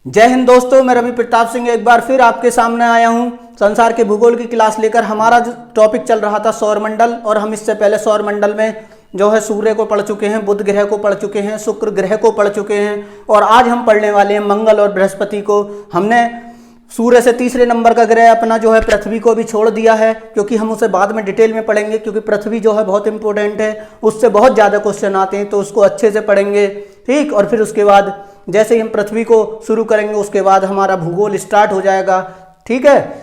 जय हिंद दोस्तों, मैं रवि प्रताप सिंह एक बार फिर आपके सामने आया हूं संसार के भूगोल की क्लास लेकर। हमारा जो टॉपिक चल रहा था सौरमंडल, और हम इससे पहले सौरमंडल में जो है सूर्य को पढ़ चुके हैं, बुध ग्रह को पढ़ चुके हैं, शुक्र ग्रह को पढ़ चुके हैं, और आज हम पढ़ने वाले हैं मंगल और बृहस्पति को। हमने सूर्य से तीसरे नंबर का ग्रह अपना जो है पृथ्वी को भी छोड़ दिया है, क्योंकि हम उसे बाद में डिटेल में पढ़ेंगे, क्योंकि पृथ्वी जो है बहुत इंपॉर्टेंट है, उससे बहुत ज़्यादा क्वेश्चन आते हैं, तो उसको अच्छे से पढ़ेंगे। ठीक, और फिर उसके बाद जैसे ही हम पृथ्वी को शुरू करेंगे उसके बाद हमारा भूगोल स्टार्ट हो जाएगा। ठीक है,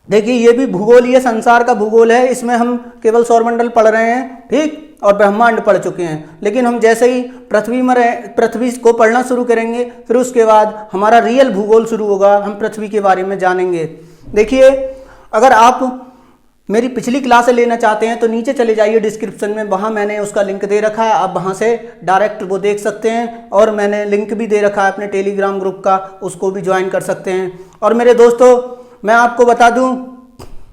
देखिए ये भी भूगोल, ये संसार का भूगोल है, इसमें हम केवल सौरमंडल पढ़ रहे हैं, ठीक, और ब्रह्मांड पढ़ चुके हैं। लेकिन हम जैसे ही पृथ्वी को पढ़ना शुरू करेंगे, फिर उसके बाद हमारा रियल भूगोल शुरू होगा, हम पृथ्वी के बारे में जानेंगे। देखिए, अगर आप मेरी पिछली क्लासें लेना चाहते हैं तो नीचे चले जाइए डिस्क्रिप्शन में, वहाँ मैंने उसका लिंक दे रखा है, आप वहाँ से डायरेक्ट वो देख सकते हैं, और मैंने लिंक भी दे रखा है अपने टेलीग्राम ग्रुप का, उसको भी ज्वाइन कर सकते हैं। और मेरे दोस्तों, मैं आपको बता दूं,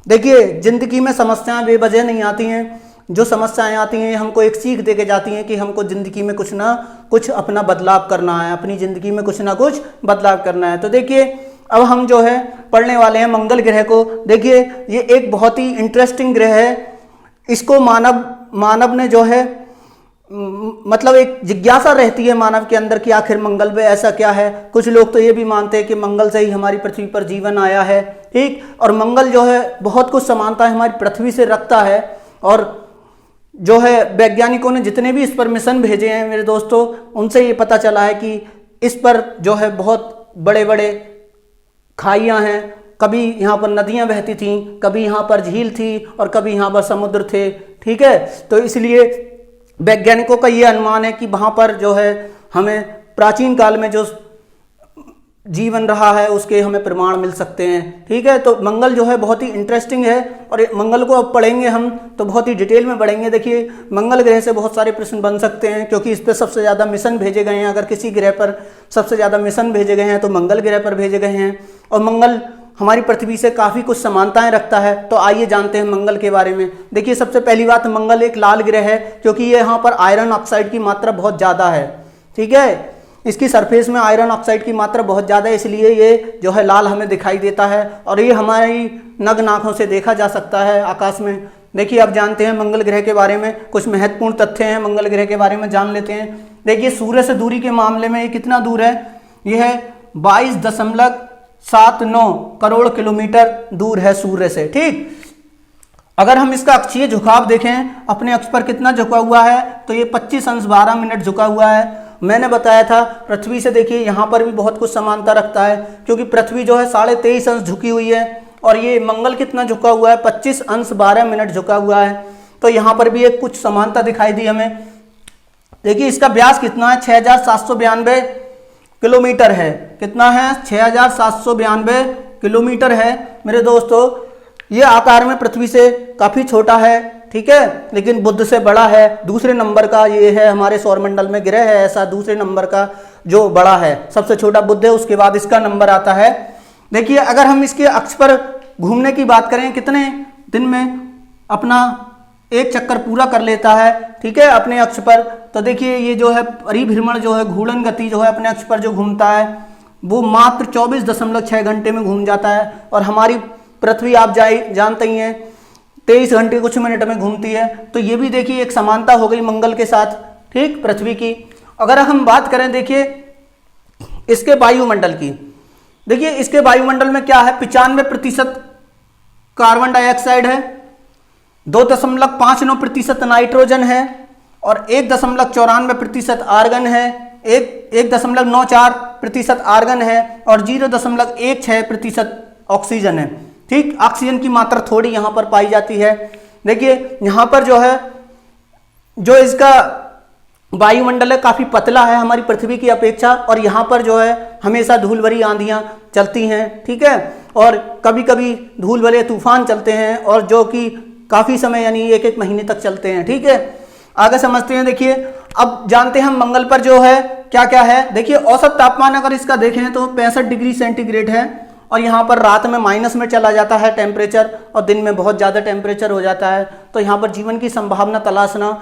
देखिए ज़िंदगी में समस्याएं बेवजह नहीं आती हैं। जो समस्याएं आती हैं हमको एक सीख दे के जाती हैं कि हमको ज़िंदगी में कुछ ना कुछ अपना बदलाव करना है, अपनी ज़िंदगी में कुछ ना कुछ बदलाव करना है। तो देखिए, अब हम जो है पढ़ने वाले हैं मंगल ग्रह को। देखिए, ये एक बहुत ही इंटरेस्टिंग ग्रह है। इसको मानव ने जो है मतलब एक जिज्ञासा रहती है मानव के अंदर कि आखिर मंगल पे ऐसा क्या है। कुछ लोग तो ये भी मानते हैं कि मंगल से ही हमारी पृथ्वी पर जीवन आया है। ठीक, और मंगल जो है बहुत कुछ समानता है हमारी पृथ्वी से रखता है, और जो है वैज्ञानिकों ने जितने भी इस पर मिशन भेजे हैं मेरे दोस्तों, उनसे ये पता चला है कि इस पर जो है बहुत बड़े बड़े खाइयाँ हैं। कभी यहाँ पर नदियाँ बहती थीं, कभी यहाँ पर झील थी, और कभी यहाँ पर समुद्र थे। ठीक है, तो इसलिए वैज्ञानिकों का ये अनुमान है कि वहाँ पर जो है हमें प्राचीन काल में जो जीवन रहा है उसके हमें प्रमाण मिल सकते हैं। ठीक है, तो मंगल जो है बहुत ही इंटरेस्टिंग है, और मंगल को अब पढ़ेंगे हम तो बहुत ही डिटेल में पढ़ेंगे। देखिए, मंगल ग्रह से बहुत सारे प्रश्न बन सकते हैं, क्योंकि इस पर सबसे ज़्यादा मिशन भेजे गए हैं। अगर किसी ग्रह पर सबसे ज़्यादा मिशन भेजे गए हैं तो मंगल ग्रह पर भेजे गए हैं, और मंगल हमारी पृथ्वी से काफ़ी कुछ समानताएं रखता है। तो आइए जानते हैं मंगल के बारे में। देखिए, सबसे पहली बात, मंगल एक लाल ग्रह है, क्योंकि ये यहाँ पर आयरन ऑक्साइड की मात्रा बहुत ज़्यादा है। ठीक है, इसकी सरफेस में आयरन ऑक्साइड की मात्रा बहुत ज़्यादा है, इसलिए ये जो है लाल हमें दिखाई देता है, और ये हमारी नग्न आँखों से देखा जा सकता है आकाश में। देखिए, अब जानते हैं मंगल ग्रह के बारे में, कुछ महत्वपूर्ण तथ्य हैं मंगल ग्रह के बारे में, जान लेते हैं। देखिए, सूर्य से दूरी के मामले में ये कितना दूर है, यह है 22.79 करोड़ किलोमीटर दूर है सूर्य से। ठीक, अगर हम इसका अक्षीय झुकाव देखें, अपने अक्ष पर कितना झुका हुआ है, तो ये 25 अंश 12 मिनट झुका हुआ है। मैंने बताया था पृथ्वी से, देखिए यहाँ पर भी बहुत कुछ समानता रखता है, क्योंकि पृथ्वी जो है 23.5 अंश झुकी हुई है, और ये मंगल कितना झुका हुआ है, 25 अंश 12 मिनट झुका हुआ है। तो यहाँ पर भी एक कुछ समानता दिखाई दी हमें। देखिए, इसका व्यास कितना है, 6792 किलोमीटर है। कितना है, 6792 किलोमीटर है मेरे दोस्तों। ये आकार में पृथ्वी से काफ़ी छोटा है, ठीक है, लेकिन बुध से बड़ा है। दूसरे नंबर का ये है हमारे सौरमंडल में ग्रह है ऐसा, दूसरे नंबर का जो बड़ा है, सबसे छोटा बुध है, उसके बाद इसका नंबर आता है। देखिए, अगर हम इसके अक्ष पर घूमने की बात करें, कितने दिन में अपना एक चक्कर पूरा कर लेता है, ठीक है, अपने अक्ष पर, तो देखिए ये जो है परिभ्रमण जो है, घूर्णन गति जो है अपने अक्ष पर जो घूमता है, वो मात्र 24.6 घंटे में घूम जाता है। और हमारी पृथ्वी आप जानते ही हैं 23 घंटे कुछ मिनट में घूमती है। तो ये भी देखिए एक समानता हो गई मंगल के साथ, ठीक, पृथ्वी की। अगर हम बात करें, देखिए इसके वायुमंडल की, देखिए इसके वायुमंडल में क्या है, 95% कार्बन डाइऑक्साइड है, 2.59% नाइट्रोजन है, और 1.94% आर्गन है, 1.94% आर्गन है, और 0.16% ऑक्सीजन है। ठीक, ऑक्सीजन की मात्रा थोड़ी यहाँ पर पाई जाती है। देखिए यहाँ पर जो है, जो इसका वायुमंडल है काफ़ी पतला है हमारी पृथ्वी की अपेक्षा, और यहाँ पर जो है हमेशा धूल भरी आंधियाँ चलती हैं। ठीक है, और कभी कभी धूल भरे तूफान चलते हैं, और जो कि काफ़ी समय यानी 1-1 महीने तक चलते हैं। ठीक है, आगे समझते हैं। देखिए, अब जानते हैं हम मंगल पर जो है क्या क्या है। देखिए, औसत तापमान अगर इसका देखें तो 65 डिग्री सेंटीग्रेड है, और यहाँ पर रात में माइनस में चला जाता है टेम्परेचर, और दिन में बहुत ज़्यादा टेम्परेचर हो जाता है। तो यहाँ पर जीवन की संभावना तलाशना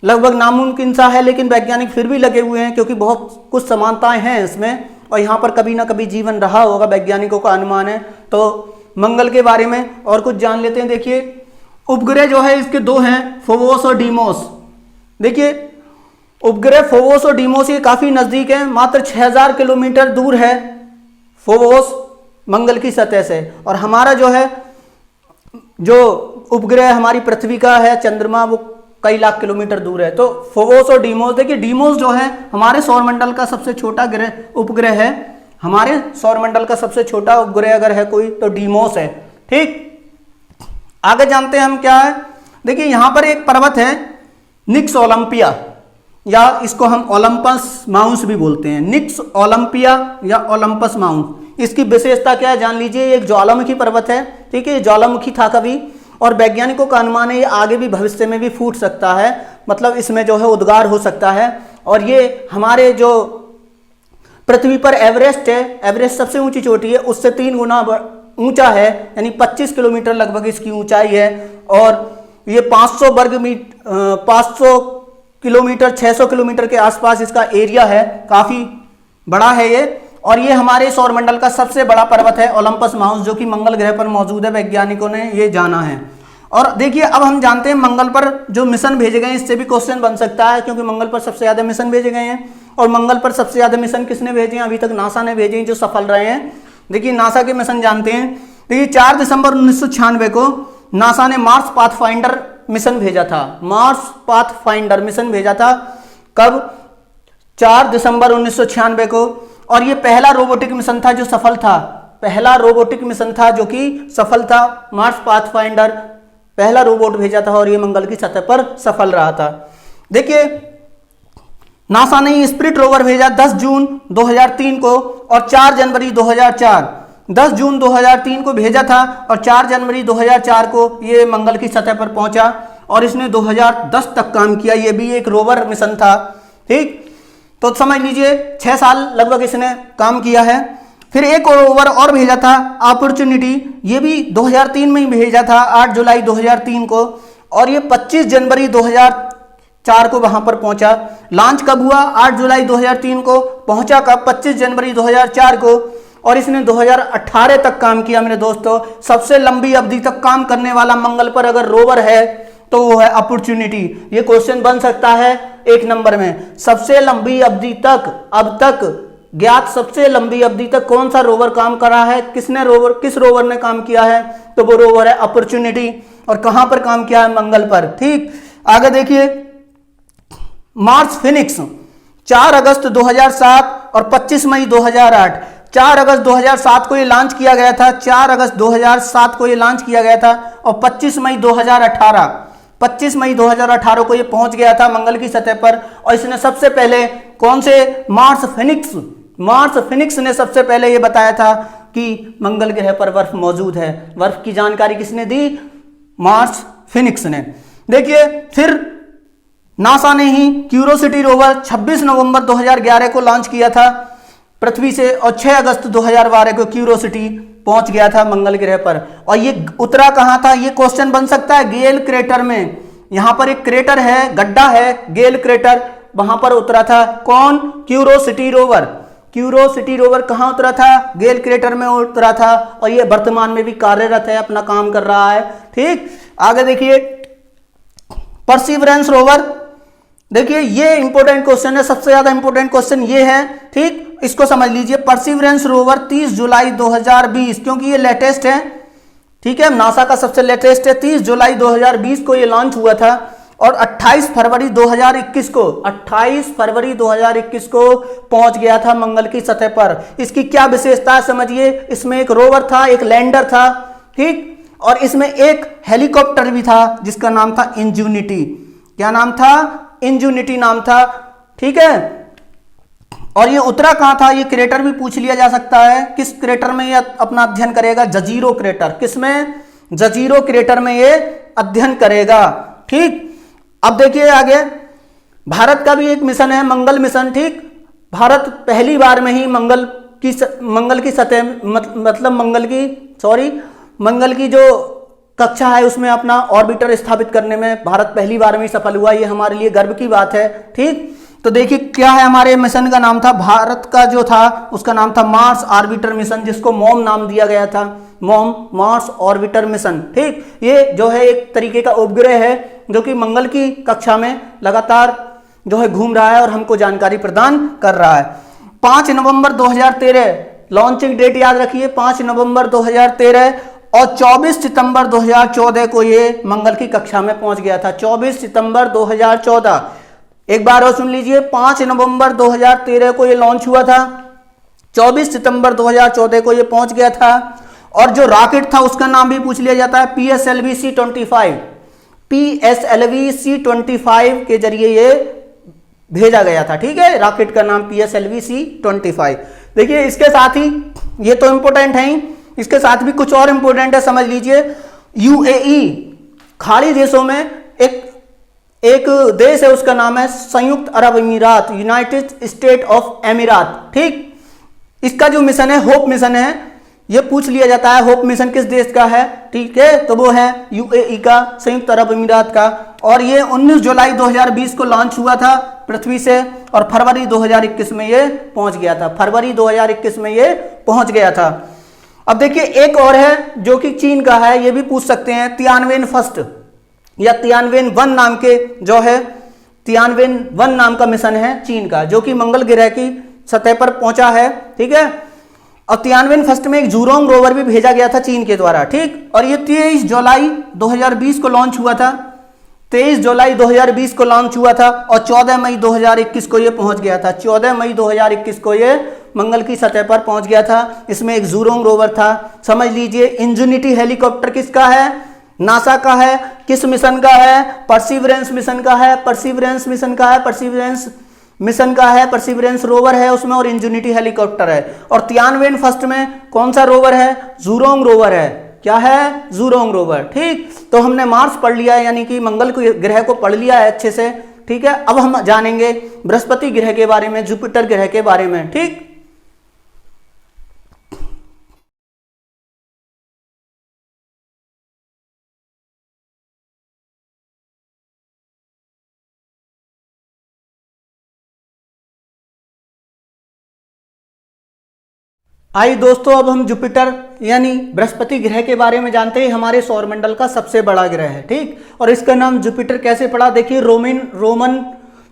लगभग नामुमकिन सा है, लेकिन वैज्ञानिक फिर भी लगे हुए हैं, क्योंकि बहुत कुछ समानताएं हैं इसमें। और यहाँ पर कभी ना कभी जीवन रहा होगा, वैज्ञानिकों का अनुमान है। तो मंगल के बारे में और कुछ जान लेते हैं। देखिए उपग्रह जो है इसके दो हैं, फोबोस और डीमोस। देखिए उपग्रह फोबोस और डीमोस ये काफी नजदीक है, मात्र 6000 किलोमीटर दूर है फोबोस मंगल की सतह से, और हमारा जो है जो उपग्रह हमारी पृथ्वी का है चंद्रमा वो कई लाख किलोमीटर दूर है। तो फोबोस और डीमोस, देखिए डीमोस जो है हमारे सौरमंडल का सबसे छोटा उपग्रह है, हमारे सौरमंडल का सबसे छोटा उपग्रह अगर है कोई तो डीमोस है। ठीक, आगे जानते हैं हम क्या है। देखिए यहां पर एक पर्वत है निक्स ओलंपिया, या इसको हम ओलंपस माउंस भी बोलते हैं, निक्स ओलंपिया या ओलंपस माउंस। इसकी विशेषता क्या है जान लीजिए, ये एक ज्वालामुखी पर्वत है। ठीक है, ज्वालामुखी था कभी, और वैज्ञानिकों का अनुमान है ये आगे भी भविष्य में भी फूट सकता है, मतलब इसमें जो है उद्गार हो सकता है। और ये हमारे जो पृथ्वी पर एवरेस्ट है, एवरेस्ट सबसे ऊंची चोटी है, उससे 3 गुना ऊंचा है, यानी 25 किलोमीटर लगभग इसकी ऊंचाई है। और ये 500 किलोमीटर 600 किलोमीटर के आसपास इसका एरिया है, काफी बड़ा है ये। और ये हमारे सौरमंडल का सबसे बड़ा पर्वत है ओलंपस माउंस, जो कि मंगल ग्रह पर मौजूद है, वैज्ञानिकों ने ये जाना है। और देखिए अब हम जानते हैं मंगल पर जो मिशन भेजे गए हैं, इससे भी क्वेश्चन बन सकता है, क्योंकि मंगल पर सबसे ज्यादा मिशन भेजे गए हैं। और मंगल पर सबसे ज्यादा मिशन किसने भेजे हैं? अभी तक नासा ने भेजे हैं, जो सफल रहे हैं। देखिए नासा के मिशन जानते हैं। देखिए 4 दिसंबर 1996 को नासा ने मार्स पाथफाइंडर मिशन भेजा था, मार्स पाथफाइंडर मिशन भेजा था। कब? 4 दिसंबर 1996 को। और ये पहला रोबोटिक मिशन था जो सफल था, पहला रोबोटिक मिशन था जो कि सफल था। मार्स पाथफाइंडर पहला रोबोट भेजा था और ये मंगल की सतह पर सफल रहा था। देखिए नासा ने स्पिरिट रोवर भेजा 10 जून 2003 को और 4 जनवरी 2004, 10 जून 2003 को भेजा था और 4 जनवरी 2004 को ये मंगल की सतह पर पहुंचा, और इसने 2010 तक काम किया। ये भी एक रोवर मिशन था। ठीक, तो समझ लीजिए 6 साल लगभग इसने काम किया है। फिर एक रोवर और भेजा था अपॉर्चुनिटी, ये भी 2003 में ही भेजा था, 8 जुलाई 2003 को, और ये 25 जनवरी 2004 को वहां पर पहुंचा। लॉन्च कब हुआ? 8 जुलाई 2003 को। पहुंचा कब? 25 जनवरी 2004 को। और इसने 2018 तक काम किया मेरे दोस्तों। सबसे लंबी अवधि तक काम करने वाला मंगल पर अगर रोवर है तो वो है अपॉर्चुनिटी। ये क्वेश्चन बन सकता है 1 नंबर में। सबसे लंबी अवधि तक, अब तक ज्ञात सबसे लंबी अवधि तक कौन सा रोवर काम कर रहा है? किस रोवर ने काम किया है? तो वो रोवर है अपॉर्चुनिटी। और कहां पर काम किया है? मंगल पर। ठीक, आगे देखिए मार्स फिनिक्स 4 अगस्त 2007 और 25 मई 2008। 4 अगस्त 2007 को ये लॉन्च किया गया था, 4 अगस्त 2007 को ये लॉन्च किया गया था, और 25 मई 2018 को ये पहुंच गया था मंगल की सतह पर। और इसने सबसे पहले कौन से? मार्स फिनिक्स ने सबसे पहले ये बताया था कि मंगल ग्रह पर बर्फ मौजूद है। बर्फ की जानकारी किसने दी? मार्स फिनिक्स ने। देखिए फिर नासा ने ही क्यूरोसिटी रोवर 26 नवंबर 2011 को लॉन्च किया था पृथ्वी से, और 6 अगस्त 2012 को क्यूरोसिटी पहुंच गया था मंगल ग्रह पर। और ये उतरा कहां था? ये क्वेश्चन बन सकता है गेल क्रेटर में। यहां पर एक क्रेटर है, गड्ढा है गेल क्रेटर, वहां पर उतरा था कौन? Curiosity rover. क्यूरोसिटी रोवर कहां उतरा था? गेल क्रेटर में उतरा था, और ये वर्तमान में भी कार्यरत है, अपना काम कर रहा है। ठीक, आगे देखिए परसिवरेंस रोवर। देखिए ये इंपॉर्टेंट क्वेश्चन है, सबसे ज्यादा इंपॉर्टेंट क्वेश्चन ये है। ठीक, इसको समझ लीजिए। परसिवरेंस रोवर 30 जुलाई 2020, क्योंकि ये लेटेस्ट है। ठीक है, नासा का सबसे लेटेस्ट है। 30 जुलाई 2020 को ये लॉन्च हुआ था, और 28 फरवरी 2021 को पहुंच गया था मंगल की सतह पर। इसकी क्या विशेषता है समझिए। इसमें एक रोवर था, एक लैंडर था। ठीक, और इसमें एक हेलीकॉप्टर भी था जिसका नाम था इंजूनिटी। क्या नाम था? इंजूनिटी नाम था। ठीक है, और ये उतरा कहां था? ये क्रेटर भी पूछ लिया जा सकता है। किस क्रेटर में ये अपना अध्ययन करेगा? जजीरो क्रेटर। किसमें? जजीरो क्रेटर में ये अध्ययन करेगा। ठीक, अब देखिए आगे भारत का भी एक मिशन है, मंगल मिशन। ठीक, भारत पहली बार में ही मंगल की सतह मतलब मंगल की जो कक्षा है उसमें अपना ऑर्बिटर स्थापित करने में भारत पहली बार में ही सफल हुआ। ये हमारे लिए गर्व की बात है। ठीक, तो देखिए क्या है, हमारे मिशन का नाम था, भारत का जो था उसका नाम था मार्स ऑर्बिटर मिशन, जिसको मॉम नाम दिया गया था, मॉम, मार्स ऑर्बिटर मिशन। ठीक, ये जो है एक तरीके का उपग्रह है जो कि मंगल की कक्षा में लगातार जो है घूम रहा है और हमको जानकारी प्रदान कर रहा है। 5 नवंबर 2013 लॉन्चिंग डेट याद रखिए, 5 नवंबर 2013, और 24 सितंबर 2014 को ये मंगल की कक्षा में पहुंच गया था। 24 सितंबर 2014, एक बार और सुन लीजिए, 5 नवंबर 2013 को ये लॉन्च हुआ था, 24 सितंबर 2014 को ये पहुंच गया था। और जो रॉकेट था उसका नाम भी पूछ लिया जाता है, PSLV-C25, PSLV-C25 के जरिए ये भेजा गया था। ठीक है, रॉकेट का नाम PSLV-C25। देखिए इसके साथ ही, ये तो इंपोर्टेंट है ही, इसके साथ भी कुछ और इंपोर्टेंट है, समझ लीजिए। UAE, खाड़ी देशों में एक देश है, उसका नाम है संयुक्त अरब अमीरात, यूनाइटेड स्टेट ऑफ अमीरात। ठीक, इसका जो मिशन है होप मिशन है, ये पूछ लिया जाता है होप मिशन किस देश का है। ठीक है, तो वो है UAE का, संयुक्त अरब अमीरात का। और ये 19 जुलाई 2020 को लॉन्च हुआ था पृथ्वी से, और फरवरी 2021 में ये पहुंच गया था, फरवरी 2021 में ये पहुंच गया था। अब देखिए एक और है जो कि चीन का है, ये भी पूछ सकते हैं, तियानवेन फर्स्ट या तियानवेन-1 नाम के जो है, तियानवेन-1 नाम का मिशन है चीन का, जो कि मंगल ग्रह की सतह पर पहुंचा है। ठीक है, और तियानवेन फर्स्ट में एक जूरोंग रोवर भी भेजा गया था चीन के द्वारा। ठीक, और ये 23 जुलाई 2020 को लॉन्च हुआ था, 23 जुलाई 2020 को लॉन्च हुआ था, और 14 मई 2021 को ये पहुंच गया था, 14 मई 2021 को ये मंगल की सतह पर पहुंच गया था। इसमें एक जूरोंग रोवर था, समझ लीजिए। इंजेनिटी हेलीकॉप्टर किसका है? नासा का है। किस मिशन का है? परसिवरेंस मिशन का है, परसिवरेंस मिशन का है, परसिवरेंस मिशन का है, परसिवरेंस रोवर है उसमें, और इंजेनिटी हेलीकॉप्टर है। और तियानवेन फर्स्ट में कौन सा रोवर है? जूरोंग रोवर है। क्या है? Jurong rover. ठीक, तो हमने मार्स पढ़ लिया है, यानी कि मंगल ग्रह को पढ़ लिया है अच्छे से। ठीक है, अब हम जानेंगे बृहस्पति ग्रह के बारे में, जुपिटर ग्रह के बारे में। ठीक, आइए दोस्तों, अब हम जुपिटर यानी बृहस्पति ग्रह के बारे में जानते हैं। हमारे सौरमंडल का सबसे बड़ा ग्रह है। ठीक, और इसका नाम जुपिटर कैसे पड़ा? देखिए रोमन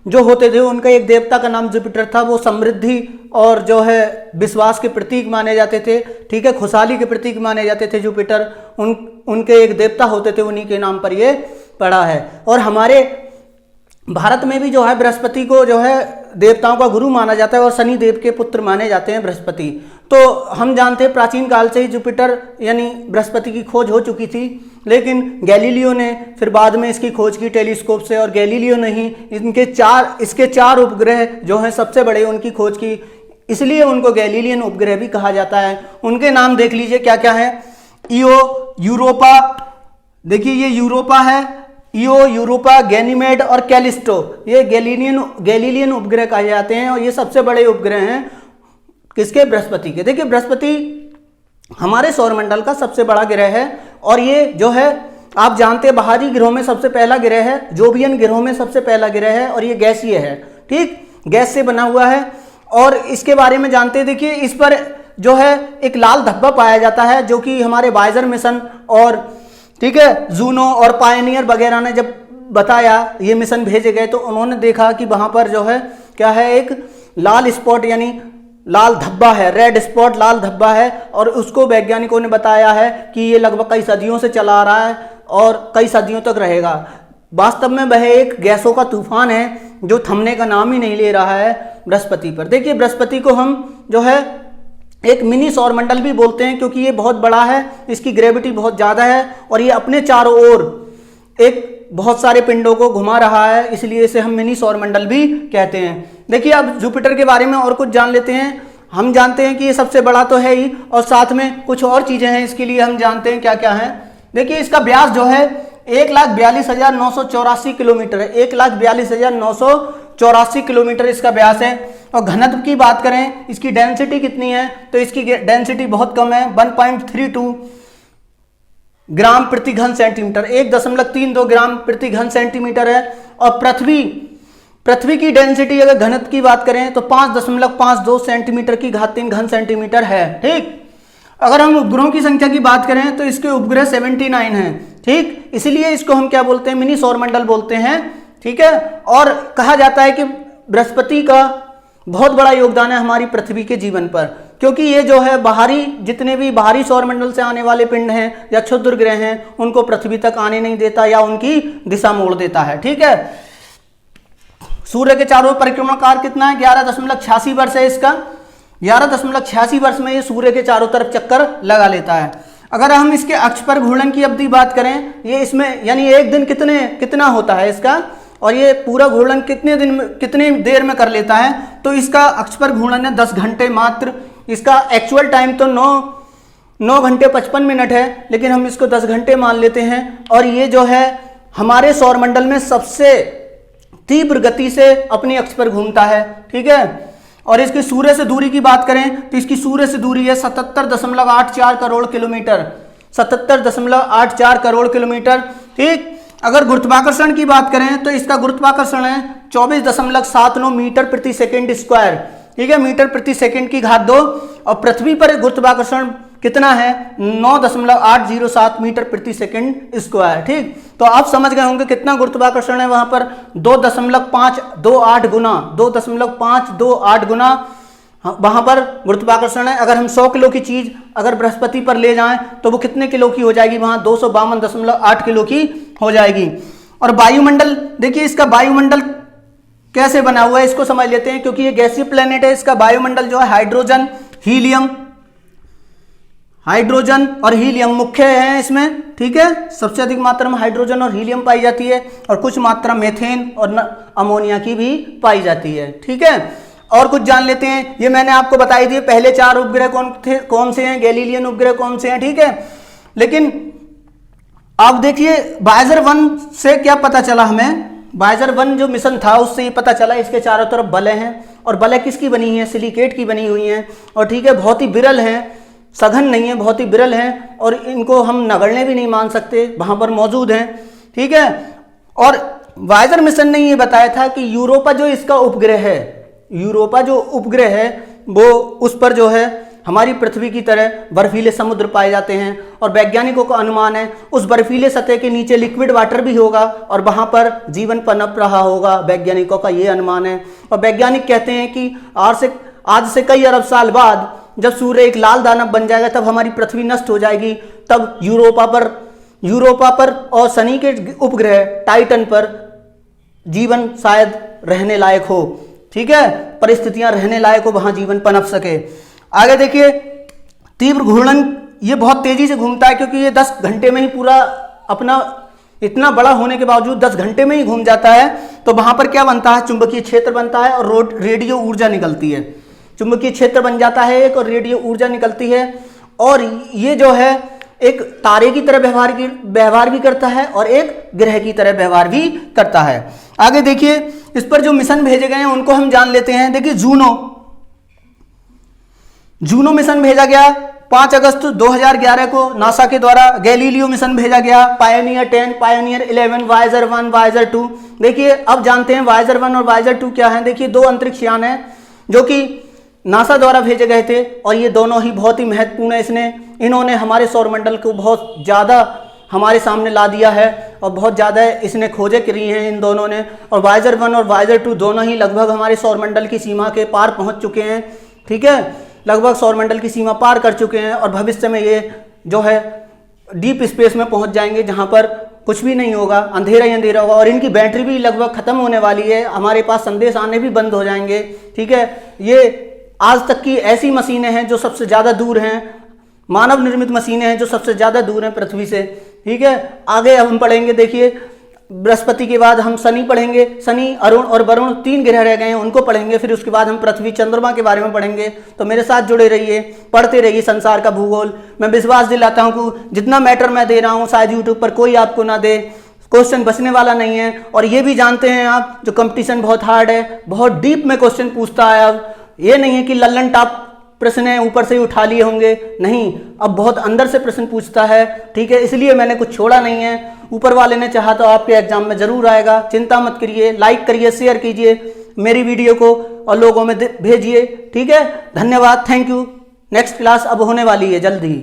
जो होते थे उनका एक देवता का नाम जुपिटर था। वो समृद्धि और जो है विश्वास के प्रतीक माने जाते थे। ठीक है, खुशहाली के प्रतीक माने जाते थे जुपिटर। उनके एक देवता होते थे, उन्हीं के नाम पर ये पड़ा है। और हमारे भारत में भी जो है बृहस्पति को जो है देवताओं का गुरु माना जाता है, और शनि देव के पुत्र माने जाते हैं बृहस्पति। तो हम जानते हैं प्राचीन काल से ही जुपिटर यानी बृहस्पति की खोज हो चुकी थी, लेकिन गैलीलियो ने फिर बाद में इसकी खोज की टेलीस्कोप से, और गैलीलियो ने ही इसके चार उपग्रह जो हैं सबसे बड़े, उनकी खोज की, इसलिए उनको गैलीलियन उपग्रह भी कहा जाता है। उनके नाम देख लीजिए क्या क्या है। ईओ, यूरोपा, देखिए ये यूरोपा है, ईओ, यूरोपा, गैनीमेड और कैलिस्टो, ये गैलीलियन उपग्रह कहे जाते हैं, और ये सबसे बड़े उपग्रह हैं किसके? बृहस्पति के। देखिए बृहस्पति हमारे सौरमंडल का सबसे बड़ा ग्रह है, और ये जो है आप जानते हैं बाहरी ग्रहों में सबसे पहला ग्रह है, जोवियन ग्रहों में सबसे पहला ग्रह है, और ये गैसीय है। ठीक, गैस से बना हुआ है। और इसके बारे में जानते हैं, देखिए इस पर जो है एक लाल धब्बा पाया जाता है, जो कि हमारे वाइजर मिशन और ठीक है जूनो और पायनियर वगैरह ने जब बताया, ये मिशन भेजे गए, तो उन्होंने देखा कि वहां पर जो है क्या है, एक लाल स्पॉट यानी लाल धब्बा है, रेड स्पॉट लाल धब्बा है। और उसको वैज्ञानिकों ने बताया है कि ये लगभग कई सदियों से चला आ रहा है और कई सदियों तक रहेगा। वास्तव में वह एक गैसों का तूफान है जो थमने का नाम ही नहीं ले रहा है बृहस्पति पर। देखिए बृहस्पति को हम जो है एक मिनी सौरमंडल भी बोलते हैं, क्योंकि ये बहुत बड़ा है, इसकी ग्रेविटी बहुत ज़्यादा है, और ये अपने चारों ओर एक बहुत सारे पिंडों को घुमा रहा है, इसलिए इसे हम मिनी सौरमंडल भी कहते हैं। देखिए अब जुपिटर के बारे में और कुछ जान लेते हैं। हम जानते हैं कि ये सबसे बड़ा तो है ही, और साथ में कुछ और चीज़ें हैं इसके लिए, हम जानते हैं क्या क्या है। देखिए इसका व्यास जो है 1,42,984 किलोमीटर है, 1,42,984 किलोमीटर इसका व्यास है। और घनत्व की बात करें, इसकी डेंसिटी कितनी है, तो इसकी डेंसिटी बहुत कम है, 1.32 ग्राम प्रति घन सेंटीमीटर, 1.32 ग्राम प्रति घन सेंटीमीटर है। और पृथ्वी की डेंसिटी अगर घनत्व की बात करें तो 5.52 सेंटीमीटर की घात 3 घन सेंटीमीटर है। ठीक, अगर हम उपग्रहों की संख्या की बात करें तो इसके उपग्रह 79 हैं। ठीक, इसलिए इसको हम क्या बोलते हैं, मिनी सौरमंडल बोलते हैं। ठीक है, और कहा जाता है कि बृहस्पति का बहुत बड़ा योगदान है हमारी पृथ्वी के जीवन पर, क्योंकि ये जो है बाहरी, जितने भी बाहरी सौरमंडल से आने वाले पिंड हैं या क्षुद्र ग्रह हैं उनको पृथ्वी तक आने नहीं देता या उनकी दिशा मोड़ देता है। ठीक है, सूर्य के चारों परिक्रमा काल कितना है, 11.86 वर्ष है इसका। 11.86 वर्ष में ये सूर्य के चारों तरफ चक्कर लगा लेता है। अगर हम इसके अक्ष पर घूर्णन की अवधि बात करें, ये इसमें यानी एक दिन कितना होता है इसका, और ये पूरा घूर्णन कितने देर में कर लेता है, तो इसका अक्ष पर घूर्णन है 10 घंटे मात्र। इसका एक्चुअल टाइम तो 9 घंटे 55 मिनट है, लेकिन हम इसको 10 घंटे मान लेते हैं। और ये जो है हमारे सौरमंडल में सबसे तीव्र गति से अपनी अक्ष पर घूमता है। ठीक है, और इसकी सूर्य से दूरी की बात करें तो इसकी सूर्य से दूरी है 77.84 करोड़ किलोमीटर। 77.84 करोड़ किलोमीटर। ठीक, अगर गुरुत्वाकर्षण की बात करें तो इसका गुरुत्वाकर्षण है 24.79 मीटर प्रति सेकंड स्क्वायर। ठीक है, मीटर प्रति सेकंड की घात 2। और पृथ्वी पर गुरुत्वाकर्षण कितना है, 9.807 मीटर प्रति सेकंड स्क्वायर। ठीक, तो आप समझ गए होंगे कितना गुरुत्वाकर्षण है वहां पर, 2.528 गुना 2.528 गुना वहां पर गुरुत्वाकर्षण है। अगर हम 100 किलो की चीज अगर बृहस्पति पर ले जाएं तो वो कितने किलो की हो जाएगी, वहां 252.8 किलो की हो जाएगी। और वायुमंडल देखिए, इसका वायुमंडल कैसे बना हुआ है इसको समझ लेते हैं, क्योंकि ये गैसीय प्लेनेट है। इसका वायुमंडल जो है हाइड्रोजन और हीलियम मुख्य है इसमें। ठीक है, सबसे अधिक मात्रा में हाइड्रोजन और हीलियम पाई जाती है, और कुछ मात्रा मेथेन और अमोनिया की भी पाई जाती है। ठीक है, और कुछ जान लेते हैं। ये मैंने आपको बताई दिए पहले 4 उपग्रह कौन से हैं, गैलीलियन उपग्रह कौन से हैं। ठीक है, लेकिन अब देखिए वायेजर 1 से क्या पता चला हमें। वायेजर 1 जो मिशन था उससे ये पता चला इसके चारों तरफ बलें हैं, और बलें किसकी बनी है, सिलिकेट की बनी हुई हैं। और ठीक है, बहुत ही विरल हैं, सघन नहीं है, बहुत ही विरल हैं, और इनको हम नगण्य भी नहीं मान सकते, वहां पर मौजूद हैं। ठीक है, और वायेजर मिशन ने ये बताया था कि यूरोपा जो इसका उपग्रह है, यूरोपा जो उपग्रह है वो उस पर जो है हमारी पृथ्वी की तरह बर्फीले समुद्र पाए जाते हैं, और वैज्ञानिकों का अनुमान है उस बर्फीले सतह के नीचे लिक्विड वाटर भी होगा और वहां पर जीवन पनप रहा होगा। वैज्ञानिकों का ये अनुमान है, और वैज्ञानिक कहते हैं कि आज से कई अरब साल बाद जब सूर्य एक लाल दानव बन जाएगा तब हमारी पृथ्वी नष्ट हो जाएगी, तब यूरोपा पर और शनि के उपग्रह टाइटन पर जीवन शायद रहने लायक हो। ठीक है, परिस्थितियां रहने लायक हो, वहां जीवन पनप सके। आगे देखिए, तीव्र घूर्णन ये बहुत तेजी से घूमता है, क्योंकि ये 10 घंटे में ही पूरा अपना इतना बड़ा होने के बावजूद 10 घंटे में ही घूम जाता है। तो वहां पर क्या बनता है, चुंबकीय क्षेत्र बनता है और रेडियो ऊर्जा निकलती है। चुंबकीय क्षेत्र बन जाता है एक, और रेडियो ऊर्जा निकलती है, और ये जो है एक तारे की तरह व्यवहार भी करता है और एक ग्रह की तरह व्यवहार भी करता है। आगे देखिए, इस पर जो मिशन भेजे गए हैं उनको हम जान लेते हैं। देखिए, जूनो मिशन भेजा गया 5 अगस्त 2011 को नासा के द्वारा। गैलीलियो मिशन भेजा गया, पायोनियर 10, पायोनियर 11, वायेजर 1, वायेजर 2। देखिए, अब जानते हैं वायेजर 1 और वायेजर 2 क्या है। देखिए, 2 अंतरिक्ष यान हैं जो कि नासा द्वारा भेजे गए थे, और ये दोनों ही बहुत ही महत्वपूर्ण है। इन्होंने हमारे सौरमंडल को बहुत ज़्यादा हमारे सामने ला दिया है, और बहुत ज़्यादा इसने खोजें करी हैं इन दोनों ने। और वायेजर 1 और वायेजर 2 दोनों ही लगभग हमारे सौरमंडल की सीमा के पार पहुंच चुके हैं। ठीक है, लगभग सौरमंडल की सीमा पार कर चुके हैं, और भविष्य में ये जो है डीप स्पेस में पहुंच जाएंगे, जहां पर कुछ भी नहीं होगा, अंधेरा ही अंधेरा होगा, और इनकी बैटरी भी लगभग खत्म होने वाली है। हमारे पास संदेश आने भी बंद हो जाएंगे। ठीक है, ये आज तक की ऐसी मशीनें हैं जो सबसे ज़्यादा दूर हैं, मानव निर्मित मशीनें हैं जो सबसे ज़्यादा दूर हैं पृथ्वी से। ठीक है, आगे हम पढ़ेंगे। देखिए, बृहस्पति के बाद हम शनि पढ़ेंगे। शनि, अरुण और वरुण 3 ग्रह रह गए हैं, उनको पढ़ेंगे। फिर उसके बाद हम पृथ्वी, चंद्रमा के बारे में पढ़ेंगे। तो मेरे साथ जुड़े रहिए, पढ़ते रहिए संसार का भूगोल। मैं विश्वास दिलाता हूँ कि जितना मैटर मैं दे रहा हूँ शायद यूट्यूब पर कोई आपको ना दे, क्वेश्चन बचने वाला नहीं है। और ये भी जानते हैं आप, जो कंपटीशन बहुत हार्ड है, बहुत डीप में क्वेश्चन पूछता है। अब ये नहीं है कि लल्लन टॉप प्रश्न ऊपर से ही उठा लिए होंगे, नहीं, अब बहुत अंदर से प्रश्न पूछता है, ठीक है, इसलिए मैंने कुछ छोड़ा नहीं है। ऊपर वाले ने चाहा तो आपके एग्जाम में जरूर आएगा, चिंता मत करिए। लाइक करिए, शेयर कीजिए मेरी वीडियो को और लोगों में भेजिए, ठीक है। धन्यवाद, थैंक यू। नेक्स्ट क्लास अब होने वाली है जल्द ही।